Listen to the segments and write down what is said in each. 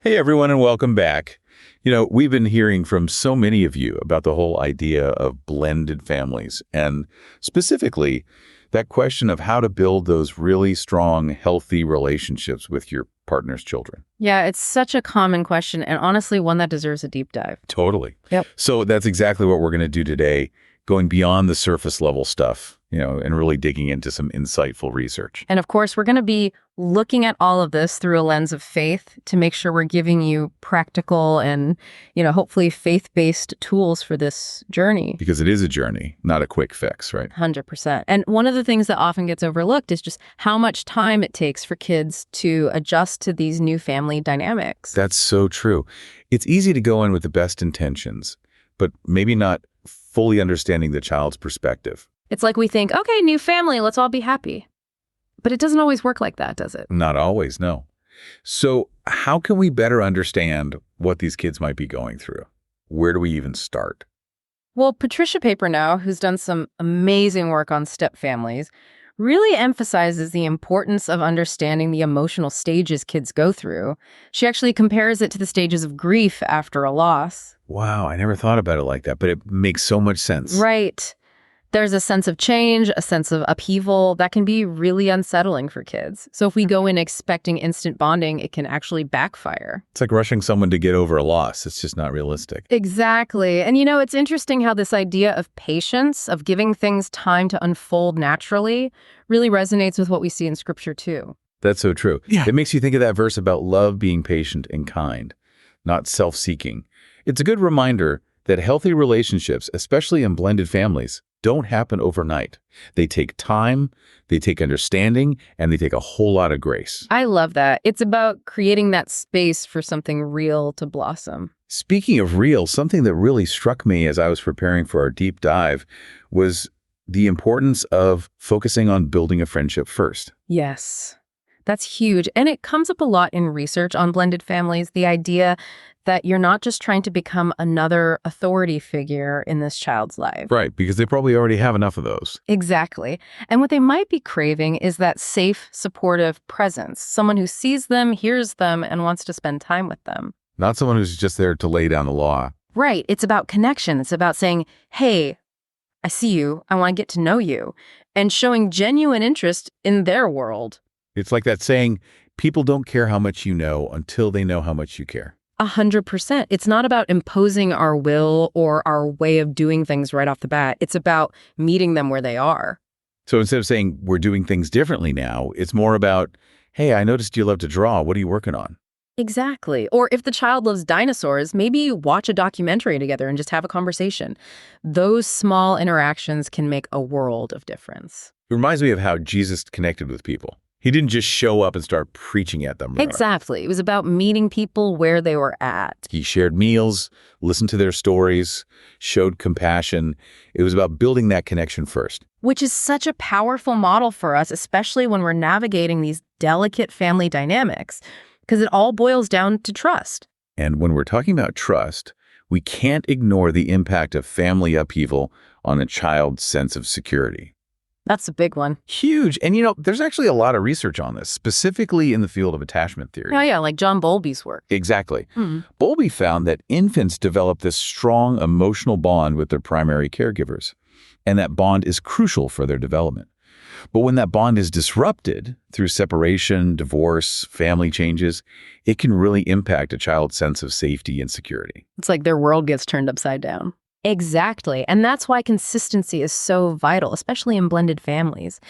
Hey, everyone, and welcome back. We've been hearing from so many of you about the whole idea of blended families, and specifically that question of how to build those really strong, healthy relationships with your partner's children. Yeah, it's such a common question, and honestly, one that deserves a deep dive. Totally. Yep. So that's exactly what we're going to do today, going beyond the surface level stuff, and really digging into some insightful research. And of course, we're going to be looking at all of this through a lens of faith to make sure we're giving you practical and, hopefully faith-based tools for this journey. Because it is a journey, not a quick fix, right? 100%. And one of the things that often gets overlooked is just how much time it takes for kids to adjust to these new family dynamics. That's so true. It's easy to go in with the best intentions, but maybe not fully understanding the child's perspective. It's like we think, okay, new family, let's all be happy. But it doesn't always work like that, does it? Not always, no. So how can we better understand what these kids might be going through? Where do we even start? Well, Patricia Papernow, who's done some amazing work on step families, really emphasizes the importance of understanding the emotional stages kids go through. She actually compares it to the stages of grief after a loss. Wow, I never thought about it like that, but it makes so much sense. Right. There's a sense of change, a sense of upheaval that can be really unsettling for kids. So if we go in expecting instant bonding, it can actually backfire. It's like rushing someone to get over a loss. It's just not realistic. Exactly. And it's interesting how this idea of patience, of giving things time to unfold naturally, really resonates with what we see in Scripture too. That's so true. Yeah. It makes you think of that verse about love being patient and kind, not self-seeking. It's a good reminder that healthy relationships, especially in blended families, don't happen overnight. They take time, they take understanding, and they take a whole lot of grace. I love that. It's about creating that space for something real to blossom. Speaking of real, something that really struck me as I was preparing for our deep dive was the importance of focusing on building a friendship first. Yes, that's huge. And it comes up a lot in research on blended families, the idea that you're not just trying to become another authority figure in this child's life. Right, because they probably already have enough of those. Exactly. And what they might be craving is that safe, supportive presence, someone who sees them, hears them, and wants to spend time with them. Not someone who's just there to lay down the law. Right. It's about connection. It's about saying, hey, I see you. I want to get to know you, and showing genuine interest in their world. It's like that saying, people don't care how much you know until they know how much you care. 100%. It's not about imposing our will or our way of doing things right off the bat. It's about meeting them where they are. So instead of saying we're doing things differently now, it's more about, hey, I noticed you love to draw. What are you working on? Exactly. Or if the child loves dinosaurs, maybe watch a documentary together and just have a conversation. Those small interactions can make a world of difference. It reminds me of how Jesus connected with people. He didn't just show up and start preaching at them. Exactly. It was about meeting people where they were at. He shared meals, listened to their stories, showed compassion. It was about building that connection first. Which is such a powerful model for us, especially when we're navigating these delicate family dynamics, because it all boils down to trust. And when we're talking about trust, we can't ignore the impact of family upheaval on a child's sense of security. That's a big one. Huge. And there's actually a lot of research on this, specifically in the field of attachment theory. Oh, yeah, like John Bowlby's work. Exactly. Bowlby found that infants develop this strong emotional bond with their primary caregivers, and that bond is crucial for their development. But when that bond is disrupted through separation, divorce, family changes, it can really impact a child's sense of safety and security. It's like their world gets turned upside down. Exactly. And that's why consistency is so vital, especially in blended families.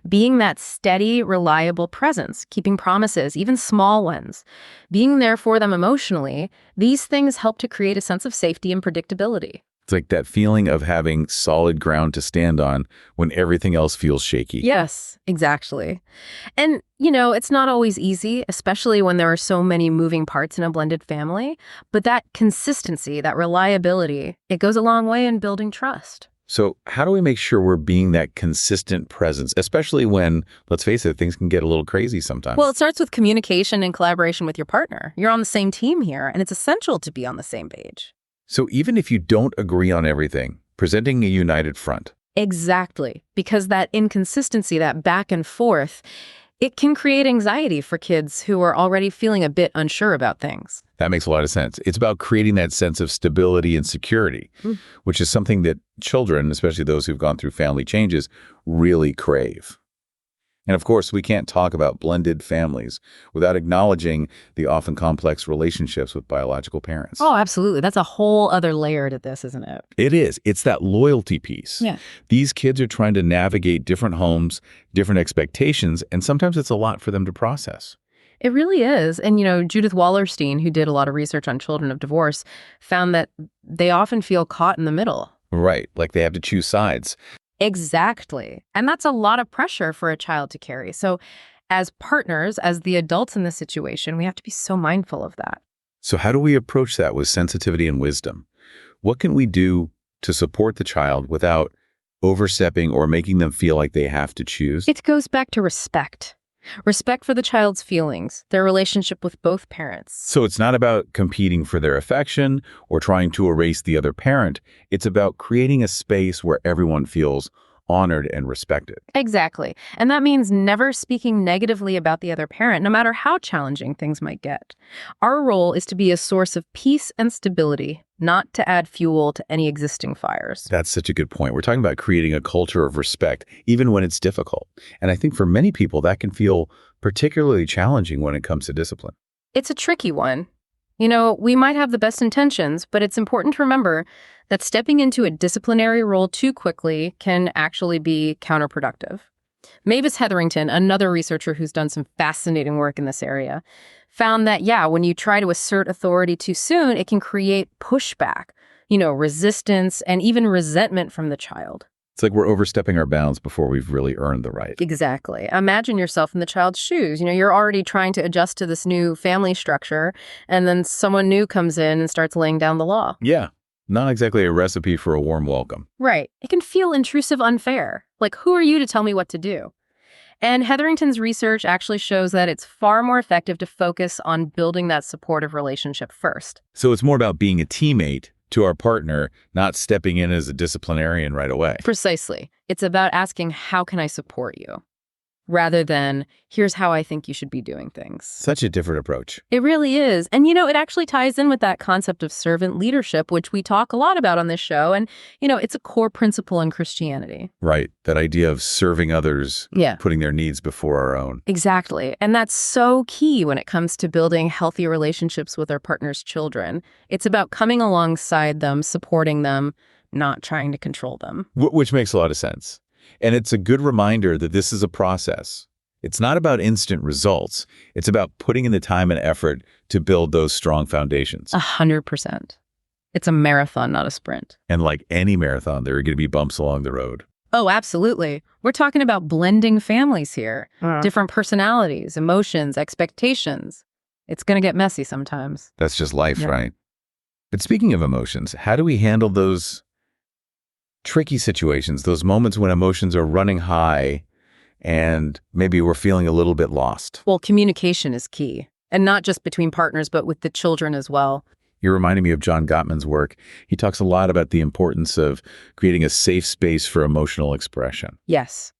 Being that steady, reliable presence, keeping promises, even small ones, being there for them emotionally, these things help to create a sense of safety and predictability. It's like that feeling of having solid ground to stand on when everything else feels shaky. Yes, exactly. And, it's not always easy, especially when there are so many moving parts in a blended family. But that consistency, that reliability, it goes a long way in building trust. So how do we make sure we're being that consistent presence, especially when, let's face it, things can get a little crazy sometimes? Well, it starts with communication and collaboration with your partner. You're on the same team here, and it's essential to be on the same page. So even if you don't agree on everything, presenting a united front. Exactly. Because that inconsistency, that back and forth, it can create anxiety for kids who are already feeling a bit unsure about things. That makes a lot of sense. It's about creating that sense of stability and security, which is something that children, especially those who've gone through family changes, really crave. And of course, we can't talk about blended families without acknowledging the often complex relationships with biological parents. Oh, absolutely. That's a whole other layer to this, isn't it? It is. It's that loyalty piece. Yeah. These kids are trying to navigate different homes, different expectations, and sometimes it's a lot for them to process. It really is. And, Judith Wallerstein, who did a lot of research on children of divorce, found that they often feel caught in the middle. Right, like they have to choose sides. Exactly. And that's a lot of pressure for a child to carry. So as partners, as the adults in the situation, we have to be so mindful of that. So how do we approach that with sensitivity and wisdom? What can we do to support the child without overstepping or making them feel like they have to choose? It goes back to respect. Respect for the child's feelings, their relationship with both parents. So it's not about competing for their affection or trying to erase the other parent. It's about creating a space where everyone feels honored and respected. Exactly. And that means never speaking negatively about the other parent, no matter how challenging things might get. Our role is to be a source of peace and stability, not to add fuel to any existing fires. That's such a good point. We're talking about creating a culture of respect, even when it's difficult. And I think for many people, that can feel particularly challenging when it comes to discipline. It's a tricky one. We might have the best intentions, but it's important to remember that stepping into a disciplinary role too quickly can actually be counterproductive. Mavis Hetherington, another researcher who's done some fascinating work in this area, found that, when you try to assert authority too soon, it can create pushback, resistance, and even resentment from the child. It's like we're overstepping our bounds before we've really earned the right. Exactly. Imagine yourself in the child's shoes. You're already trying to adjust to this new family structure, and then someone new comes in and starts laying down the law. Yeah, not exactly a recipe for a warm welcome. Right. It can feel intrusive, unfair. Like, who are you to tell me what to do? And Hetherington's research actually shows that it's far more effective to focus on building that supportive relationship first. So it's more about being a teammate to our partner, not stepping in as a disciplinarian right away. Precisely. It's about asking, how can I support you? Rather than, here's how I think you should be doing things. Such a different approach. It really is. And, it actually ties in with that concept of servant leadership, which we talk a lot about on this show. And, it's a core principle in Christianity. Right. That idea of serving others, putting their needs before our own. Exactly. And that's so key when it comes to building healthy relationships with our partner's children. It's about coming alongside them, supporting them, not trying to control them. Which makes a lot of sense. And it's a good reminder that this is a process. It's not about instant results. It's about putting in the time and effort to build those strong foundations. 100%. It's a marathon, not a sprint. And like any marathon, there are going to be bumps along the road. Oh, absolutely. We're talking about blending families here. Different personalities, emotions, expectations. It's going to get messy sometimes. That's just life, right? But speaking of emotions, how do we handle those tricky situations, those moments when emotions are running high and maybe we're feeling a little bit lost? Well, communication is key, and not just between partners, but with the children as well. You're reminding me of John Gottman's work. He talks a lot about the importance of creating a safe space for emotional expression. Yes.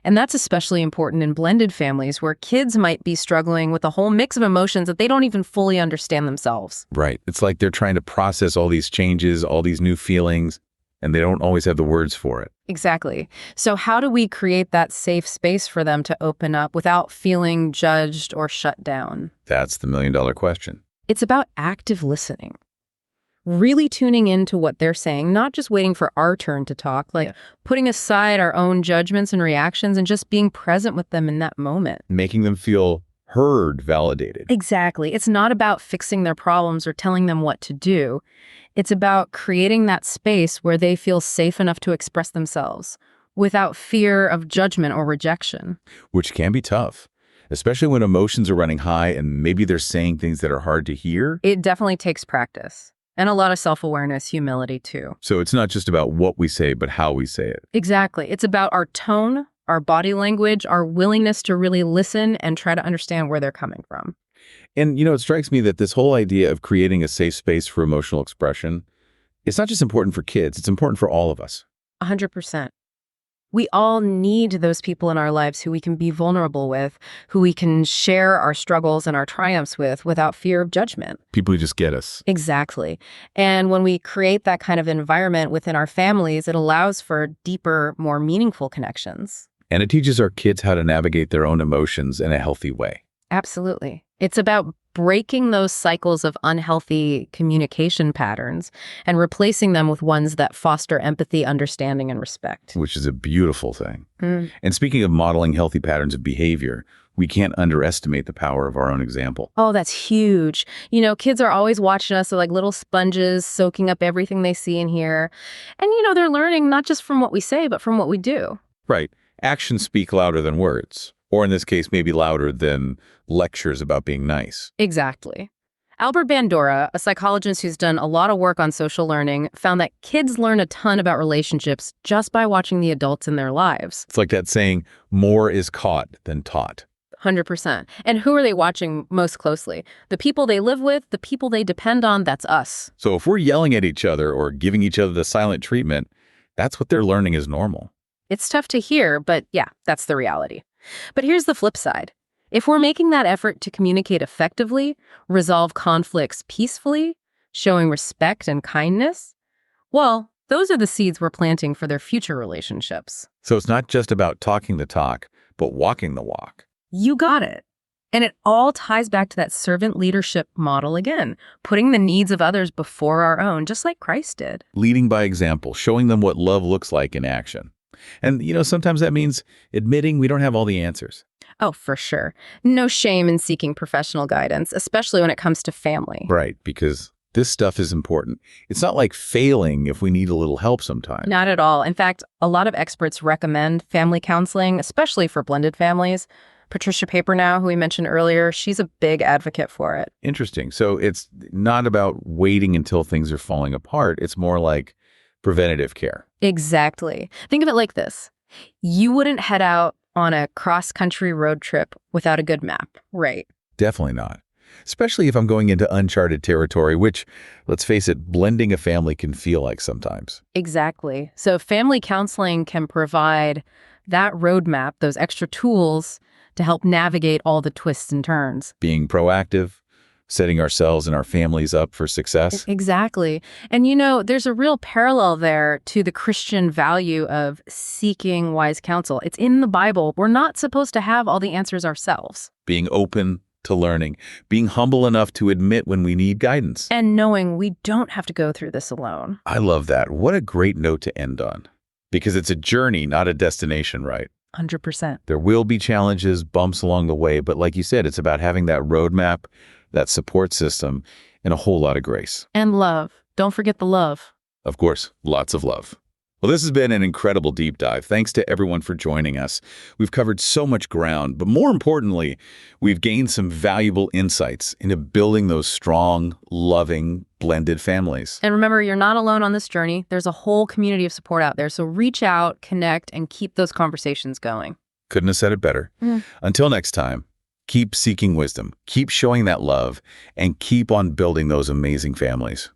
And that's especially important in blended families where kids might be struggling with a whole mix of emotions that they don't even fully understand themselves. Right. It's like they're trying to process all these changes, all these new feelings, and they don't always have the words for it. Exactly. So how do we create that safe space for them to open up without feeling judged or shut down? That's the million-dollar question. It's about active listening. Really tuning into what they're saying, not just waiting for our turn to talk, putting aside our own judgments and reactions and just being present with them in that moment. Making them feel heard, validated. Exactly. It's not about fixing their problems or telling them what to do. It's about creating that space where they feel safe enough to express themselves without fear of judgment or rejection. Which can be tough, especially when emotions are running high and maybe they're saying things that are hard to hear. It definitely takes practice. And a lot of self-awareness, humility, too. So it's not just about what we say, but how we say it. Exactly. It's about our tone, our body language, our willingness to really listen and try to understand where they're coming from. And, it strikes me that this whole idea of creating a safe space for emotional expression, it's not just important for kids, it's important for all of us. 100%. We all need those people in our lives who we can be vulnerable with, who we can share our struggles and our triumphs with without fear of judgment. People who just get us. Exactly. And when we create that kind of environment within our families, it allows for deeper, more meaningful connections. And it teaches our kids how to navigate their own emotions in a healthy way. Absolutely. It's about breaking those cycles of unhealthy communication patterns and replacing them with ones that foster empathy, understanding, and respect. Which is a beautiful thing. Mm. And speaking of modeling healthy patterns of behavior, we can't underestimate the power of our own example. Oh, that's huge. Kids are always watching us like little sponges, soaking up everything they see and hear. And, they're learning not just from what we say, but from what we do. Right. Actions speak louder than words. Or in this case, maybe louder than lectures about being nice. Exactly. Albert Bandura, a psychologist who's done a lot of work on social learning, found that kids learn a ton about relationships just by watching the adults in their lives. It's like that saying, more is caught than taught. 100%. And who are they watching most closely? The people they live with, the people they depend on, that's us. So if we're yelling at each other or giving each other the silent treatment, that's what they're learning is normal. It's tough to hear, but yeah, that's the reality. But here's the flip side. If we're making that effort to communicate effectively, resolve conflicts peacefully, showing respect and kindness, well, those are the seeds we're planting for their future relationships. So it's not just about talking the talk, but walking the walk. You got it. And it all ties back to that servant leadership model again, putting the needs of others before our own, just like Christ did. Leading by example, showing them what love looks like in action. And, sometimes that means admitting we don't have all the answers. Oh, for sure. No shame in seeking professional guidance, especially when it comes to family. Right, because this stuff is important. It's not like failing if we need a little help sometimes. Not at all. In fact, a lot of experts recommend family counseling, especially for blended families. Patricia Papernow, who we mentioned earlier, she's a big advocate for it. Interesting. So it's not about waiting until things are falling apart. It's more like preventative care. Exactly. Think of it like this. You wouldn't head out on a cross-country road trip without a good map, right? Definitely not. Especially if I'm going into uncharted territory, which, let's face it, blending a family can feel like sometimes. Exactly. So family counseling can provide that roadmap, those extra tools to help navigate all the twists and turns. Being proactive, setting ourselves and our families up for success. Exactly. And there's a real parallel there to the Christian value of seeking wise counsel. It's in the Bible. We're not supposed to have all the answers ourselves. Being open to learning, being humble enough to admit when we need guidance. And knowing we don't have to go through this alone. I love that. What a great note to end on. Because it's a journey, not a destination, right? 100%. There will be challenges, bumps along the way, but like you said, it's about having that roadmap, that support system, and a whole lot of grace. And love. Don't forget the love. Of course, lots of love. Well, this has been an incredible deep dive. Thanks to everyone for joining us. We've covered so much ground, but more importantly, we've gained some valuable insights into building those strong, loving, blended families. And remember, you're not alone on this journey. There's a whole community of support out there. So reach out, connect, and keep those conversations going. Couldn't have said it better. Until next time, keep seeking wisdom, keep showing that love, and keep on building those amazing families.